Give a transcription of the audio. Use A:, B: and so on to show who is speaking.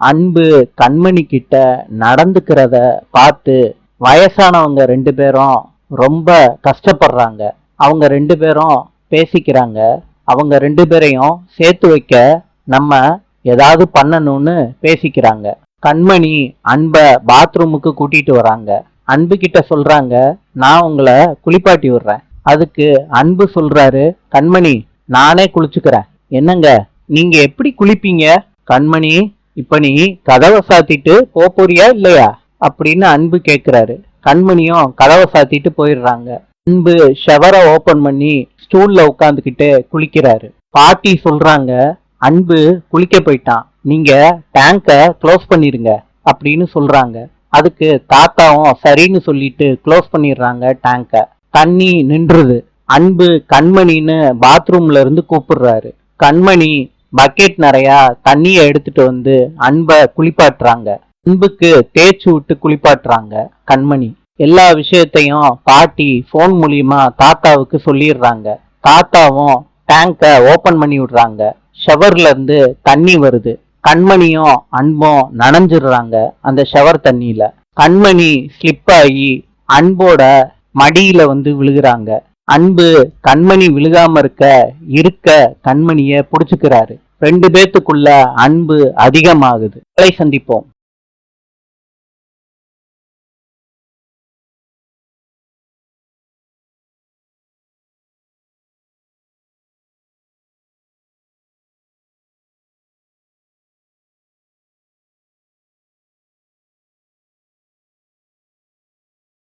A: அன்பு கண்மணி கிட்ட நடந்துக்கிறத பார்த்து வயசானவங்க 2 பேரும் ரொம்ப கஷ்டப்படுறாங்க. அவங்க 2 பேரும் பேசிக்கிறாங்க. அவங்க 2 பேரையும் சேர்த்து வைக்க நம்ம ஏதாவது பண்ணணும்னு பேசிக்கிறாங்க. கண்மணி அன்பை பாத்ரூமுக்கு கூட்டிட்டு வராங்க. அன்பு கிட்ட சொல்றாங்க, நான் உங்களை குளிப்பாட்டி விடுறேன். அதுக்கு அன்பு சொல்றாரு, கண்மணி நானே குளிச்சுக்கிறேன். என்னங்க நீங்க எப்படி குளிப்பீங்க? கண்மணி, இப்ப நீ கதவை சாத்திட்டு போறியா இல்லையா அப்படின்னு அன்பு கேக்குறாரு. கண்மணியும் கதவை சாத்திட்டு போயிடுறாங்க. அன்பு ஷவரை ஓபன் பண்ணி ஸ்டூல்ல உட்காந்துக்கிட்டு குளிக்கிறாரு. பாட்டி சொல்றாங்க, அன்பு குளிக்க போயிட்டான், நீங்க டேங்கை க்ளோஸ் பண்ணிருங்க அப்படின்னு சொல்றாங்க. அதுக்கு தாத்தாவும் சரின்னு சொல்லிட்டு க்ளோஸ் பண்ணிடுறாங்க டேங்கை. தண்ணி நின்றுது. அன்பு கண்மணின்னு பாத்ரூம்ல இருந்து கூப்பிடுறாரு. கண்மணி பக்கெட் நிறைய தண்ணிய எடுத்துட்டு வந்து அன்பை குளிப்பாட்டுறாங்க. அன்புக்கு தேய்ச்சி விட்டு குளிப்பாட்டுறாங்க கண்மணி. எல்லா விஷயத்தையும் பாட்டி போன் மூலியமா தாத்தாவுக்கு சொல்லிடுறாங்க. தாத்தாவும் டேங்கை ஓபன் பண்ணி விடுறாங்க. ஷவர்ல இருந்து தண்ணி வருது. கண்மணியும் அன்பும் நனைஞ்சிடுறாங்க அந்த ஷவர் தண்ணியில. கண்மணி ஸ்லிப் ஆகி அன்போட மடியில வந்து விழுகிறாங்க. அன்பு கண்மணி விழுகாம இருக்க கண்மணிய புடிச்சுக்கிறாரு. 2 பேத்துக்குள்ள அன்பு அதிகமாகுது. சந்திப்போம்.